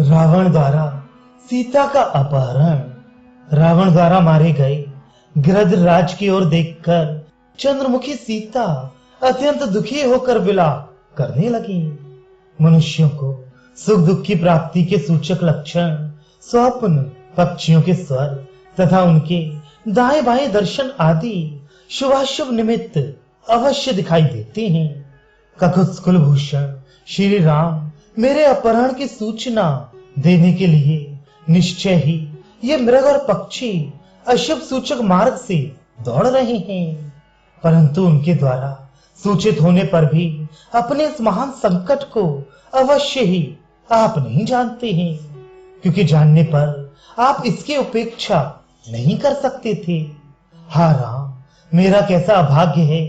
रावण द्वारा सीता का अपहरण। रावण द्वारा मारे गए गृहराज की ओर देखकर चंद्रमुखी सीता अत्यंत दुखी होकर विलाप करने लगी। मनुष्यों को सुख दुख की प्राप्ति के सूचक लक्षण स्वप्न, पक्षियों के स्वर तथा उनके दाएं बाएं दर्शन आदि शुभाशुभ निमित्त अवश्य दिखाई देते हैं। ककुत्स कुलभूषण श्री राम मेरे अपहरण की सूचना देने के लिए निश्चय ही ये मृग और पक्षी अशुभ सूचक मार्ग से दौड़ रहे हैं, परंतु उनके द्वारा सूचित होने पर भी अपने इस महान संकट को अवश्य ही आप नहीं जानते हैं, क्योंकि जानने पर आप इसकी उपेक्षा नहीं कर सकते थे। हा राम, मेरा कैसा अभाग्य है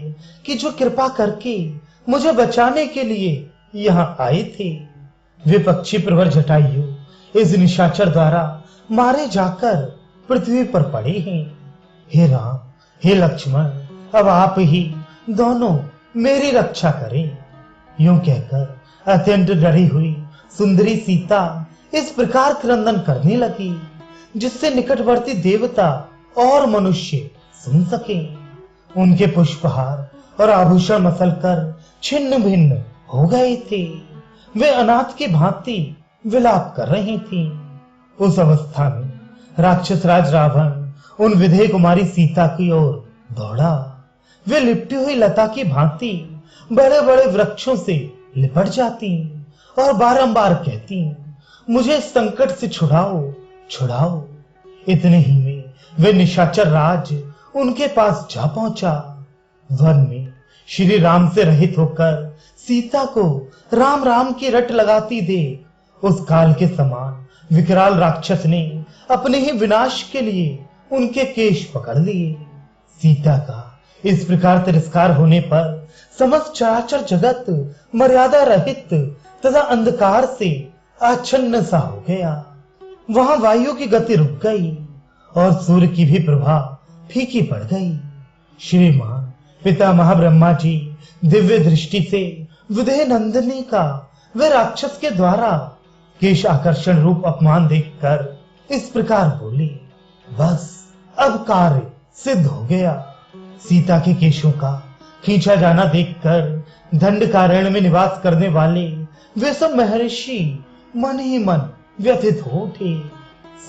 कि जो कृपा करके मुझे बचाने के लिए यहाँ आए थे, वे पक्षी प्रवर जटायु इस निशाचर द्वारा मारे जाकर पृथ्वी पर पड़े हैं। हे राम, हे लक्ष्मण, अब आप ही दोनों मेरी रक्षा करें। यूं कहकर अत्यंत डरी हुई सुंदरी सीता इस प्रकार क्रंदन करने लगी जिससे निकटवर्ती देवता और मनुष्य सुन सके। उनके पुष्पहार और आभूषण मसलकर छिन्न भिन्न हो गए थे। वे अनाथ की भांति विलाप कर रही थीं। उस अवस्था में राक्षस राज रावण उन विधेय कुमारी सीता की ओर दौड़ा। वे लिपटी हुई लता की भांति बड़े बड़े वृक्षों से लिपट जाती और बारंबार कहती, मुझे इस संकट से छुड़ाओ, छुड़ाओ। इतने ही में वे निशाचर राज उनके पास जा पहुंचा। वन में श्री राम से रहित होकर सीता को राम राम की रट लगाती देख उस काल के समान विकराल राक्षस ने अपने ही विनाश के लिए उनके केश पकड़ लिए। सीता का इस प्रकार तिरस्कार होने पर समस्त चराचर जगत मर्यादा रहित तथा अंधकार से आच्छन्न सा हो गया। वहां वायु की गति रुक गई और सूर्य की भी प्रभा फीकी पड़ गई। श्रीमान पितामह ब्रह्मा जी दिव्य दृष्टि से विदेह नंदिनी का वे राक्षस के द्वारा केश आकर्षण रूप अपमान देखकर इस प्रकार बोले, बस अब कार्य सिद्ध हो गया। सीता के केशों का खींचा जाना देखकर दंडकारण्य में निवास करने वाले वे सब महर्षि मन ही मन व्यथित हो उठे।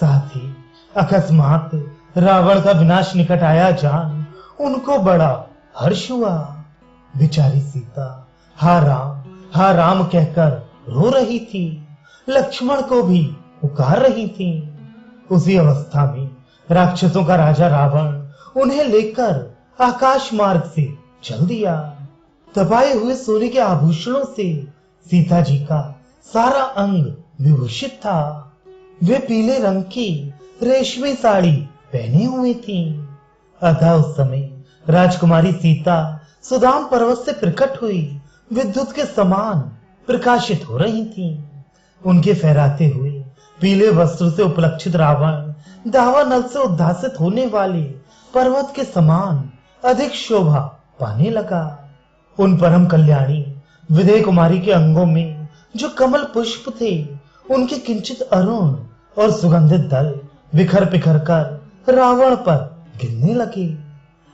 साथ ही अकस्मात रावण का विनाश निकट आया जान उनको बड़ा हर्ष हुआ। बेचारी सीता हा राम कहकर रो रही थी, लक्ष्मण को भी पुकार रही थी। उसी अवस्था में राक्षसों का राजा रावण उन्हें लेकर आकाश मार्ग से चल दिया। तपाए हुए सोने के आभूषणों से सीता जी का सारा अंग विभूषित था। वे पीले रंग की रेशमी साड़ी पहने हुए थी। अतः उस समय राजकुमारी सीता सुदाम पर्वत से प्रकट हुई विद्युत के समान प्रकाशित हो रही थी। उनके फहराते हुए पीले वस्त्र से उपलक्षित रावण दावा नल से उद्भासित होने वाले पर्वत के समान अधिक शोभा पाने लगा। उन परम कल्याणी विदेह कुमारी के अंगों में जो कमल पुष्प थे, उनके किंचित अरुण और सुगंधित दल बिखर बिखर कर रावण पर गिरने लगे।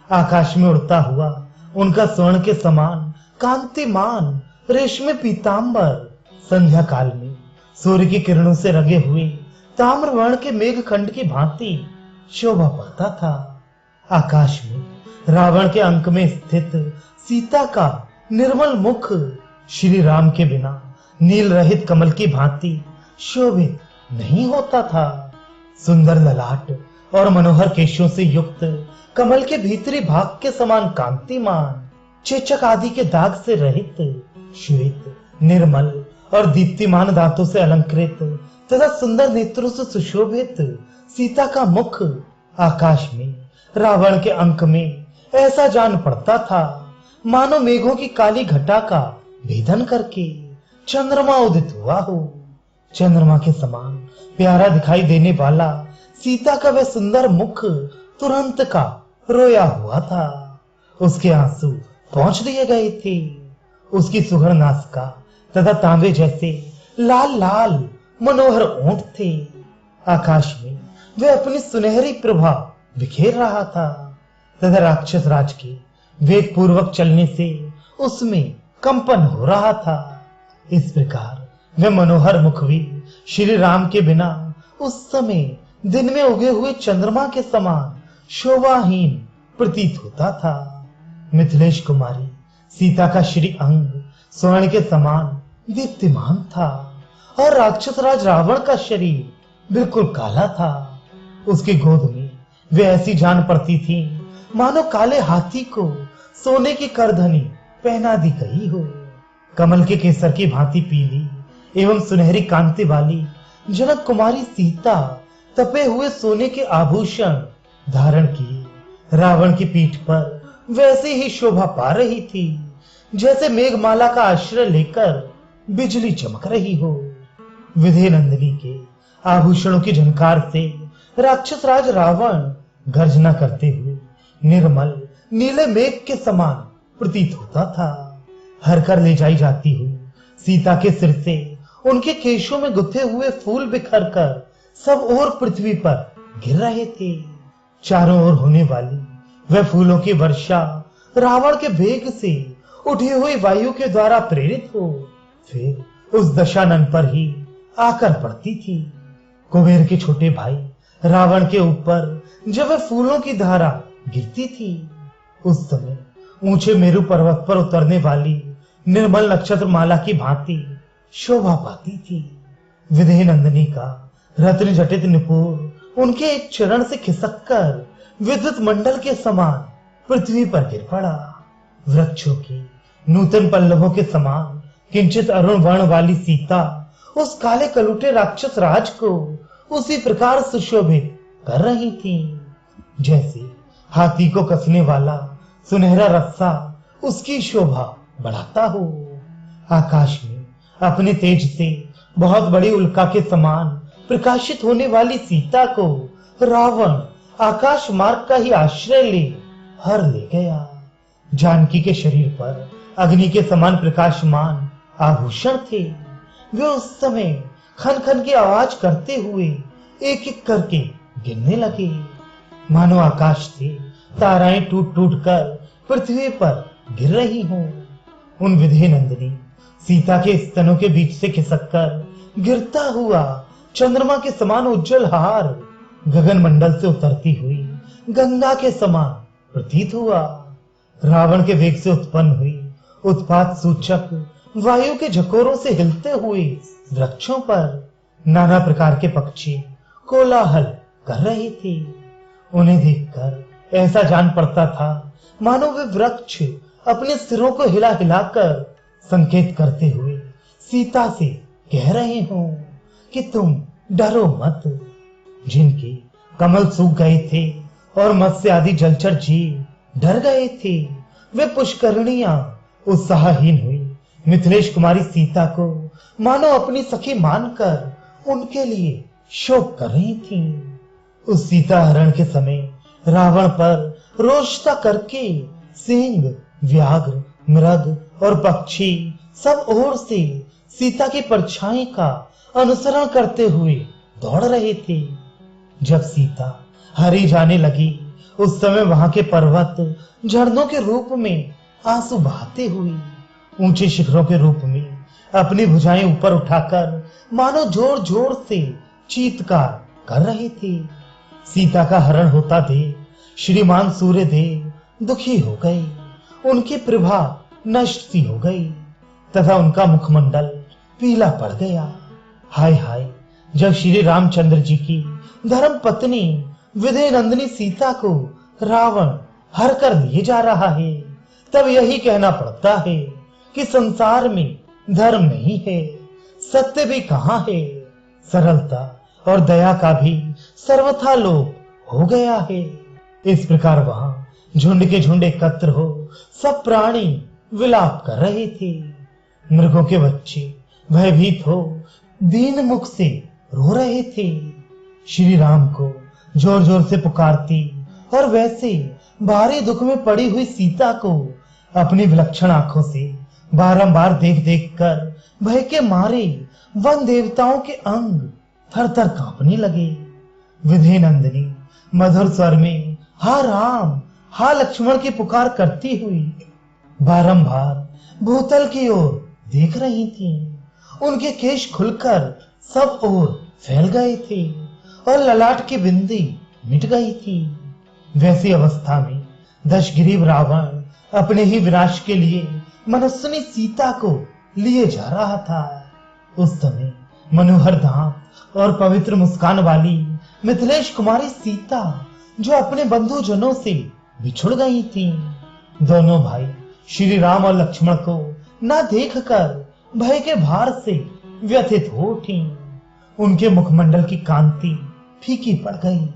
आकाश में उड़ता हुआ उनका स्वर्ण के समान कांतिमान रेशमी पीतांबर संध्या काल में सूर्य की किरणों से रंगे हुए ताम्र वर्ण के मेघखंड की भांति शोभा पाता था। आकाश में रावण के अंक में स्थित सीता का निर्मल मुख श्री राम के बिना नील रहित कमल की भांति शोभित नहीं होता था। सुंदर ललाट और मनोहर केशों से युक्त कमल के भीतरी भाग के समान कांतिमान, चेचक आदि के दाग से रहित, श्वेत, निर्मल और दीप्तिमान दांतों से अलंकृत तथा सुंदर नेत्रों से सुशोभित सीता का मुख आकाश में रावण के अंक में ऐसा जान पड़ता था मानो मेघों की काली घटा का भेदन करके चंद्रमा उदित हुआ हो। चंद्रमा के समान प्यारा दिखाई देने वाला सीता का वह सुंदर मुख तुरंत का रोया हुआ था। उसके आंसू पहुंच दिए गए थे। उसकी सुघड़ नासिका तथा तांबे जैसे लाल लाल मनोहर ऊंट थे। आकाश में वे अपनी सुनहरी प्रभा बिखेर रहा था तथा राक्षस राज के वेग पूर्वक चलने से उसमें कंपन हो रहा था। इस प्रकार वे मनोहर मुख भी श्री राम के बिना उस समय दिन में उगे हुए चंद्रमा के समान शोभाहीन प्रतीत होता था। मिथिलेश कुमारी सीता का श्री अंग स्वर्ण के समान दीप्तिमान था और राक्षस राज रावण का शरीर बिल्कुल काला था। उसकी गोद में वे ऐसी जान पड़ती थी मानो काले हाथी को सोने की करधनी पहना दी गई हो। कमल के केसर की भांति पीली एवं सुनहरी कांति वाली जनक कुमारी सीता तपे हुए सोने के आभूषण धारण किए रावण की पीठ पर वैसे ही शोभा पा रही थी जैसे मेघमाला का आश्रय लेकर बिजली चमक रही हो। विधे नंदिनी के आभूषणों की झनकार से राक्षस राज रावण गर्जना करते हुए निर्मल नीले मेघ के समान प्रतीत होता था। हर कर ले जाई जाती हुई सीता के सिर से उनके केशों में गुथे हुए फूल बिखर कर सब ओर पृथ्वी पर गिर रहे थे। चारों ओर होने वाली वह फूलों की वर्षा रावण के वेग से उठी हुई वायु के द्वारा प्रेरित हो फिर उस दशानन पर ही आकर पड़ती थी। कुबेर के छोटे भाई रावण के ऊपर जब वह फूलों की धारा गिरती थी उस समय ऊंचे मेरु पर्वत पर उतरने वाली निर्मल नक्षत्र माला की भांति शोभा पाती थी। विधे नंदिनी का रत्न जटित निपुर उनके एक चरण से खिसककर विद्युत मंडल के समान पृथ्वी पर गिर पड़ा। वृक्षों की नूतन पल्लवों के समान किंचित अरुण वर्ण वाली सीता उस काले कलूटे राक्षस राज को उसी प्रकार सुशोभित कर रही थी जैसे हाथी को कसने वाला सुनहरा रस्सा उसकी शोभा बढ़ाता हो। आकाश में अपने तेज से बहुत बड़ी उल्का के समान प्रकाशित होने वाली सीता को रावण आकाश मार्ग का ही आश्रय ले हर ले गया। जानकी के शरीर पर अग्नि के समान प्रकाशमान आभूषण थे। वे उस समय खन खन की आवाज करते हुए एक एक करके गिरने लगे मानो आकाश से ताराएं टूट टूट कर पृथ्वी पर गिर रही हों। उन विधे नंदिनी सीता के स्तनों के बीच से खिसककर गिरता हुआ चंद्रमा के समान उज्जवल हार गगन मंडल से उतरती हुई गंगा के समान प्रतीत हुआ। रावण के वेग से उत्पन्न हुई उत्पात सूचक वायु के झकोरों से हिलते हुए वृक्षों पर नाना प्रकार के पक्षी कोलाहल कर रहे थे। उन्हें देखकर ऐसा जान पड़ता था मानो वे वृक्ष अपने सिरों को हिला हिलाकर संकेत करते हुए सीता से कह रहे हों कि तुम डरो मत। जिनके कमल सूख गए थे और मत्स्य आदि जलचर जीव डर गए थे वे पुष्करणियां उत्साहहीन हुई मिथिलेश कुमारी सीता को मानो अपनी सखी मानकर उनके लिए शोक कर रही थी। उस सीता हरण के समय रावण पर रोषता करके सिंह व्याघ्र मृग और पक्षी सब ओर से सीता की परछाई का अनुसरण करते हुए दौड़ रहे थे। जब सीता हरी जाने लगी उस समय वहां के पर्वत झरनों के रूप में आंसू बहाते हुए ऊंचे शिखरों के रूप में अपनी भुजाएं ऊपर उठाकर मानो जोर जोर से चीत्कार कर रहे थे। सीता का हरण होता देख श्रीमान सूर्य देव दुखी हो गए। उनकी प्रभा नष्ट सी हो गई तथा उनका मुखमंडल पीला पड़ गया। हाय हाय, जब श्री रामचंद्र जी की धर्म पत्नी विधे नंदिनी सीता को रावण हर कर लिए जा रहा है तब यही कहना पड़ता है कि संसार में धर्म नहीं है, सत्य भी कहाँ है, सरलता और दया का भी सर्वथा लोप हो गया है। इस प्रकार वहां झुंड के झुंड एकत्र हो सब प्राणी विलाप कर रहे थे। मृगों के बच्चे भयभीत हो दीन मुख से रो रहे थे। श्री राम को जोर जोर से पुकारती और वैसे भारी दुख में पड़ी हुई सीता को अपनी विलक्षण आंखों से बारंबार देख देख कर भय के मारे वन देवताओं के अंग थर थर कांपने लगे। विधि नंदिनी मधुर स्वर में हा राम हा लक्ष्मण की पुकार करती हुई बारंबार भूतल की ओर देख रही थी। उनके केश खुलकर सब ओर फैल गए थे और ललाट की बिंदी मिट गई थी। वैसी अवस्था में दशग्रीव रावण अपने ही विनाश के लिए मनस्विनी सीता को लिए जा रहा था। उस समय मनोहर धाम और पवित्र मुस्कान वाली मिथिलेश कुमारी सीता जो अपने बंधुजनों से बिछुड़ गई थी, दोनों भाई श्री राम और लक्ष्मण को न देखकर भय के भार से व्यथित हो उठी। उनके मुखमंडल की कांति फीकी पड़ गई।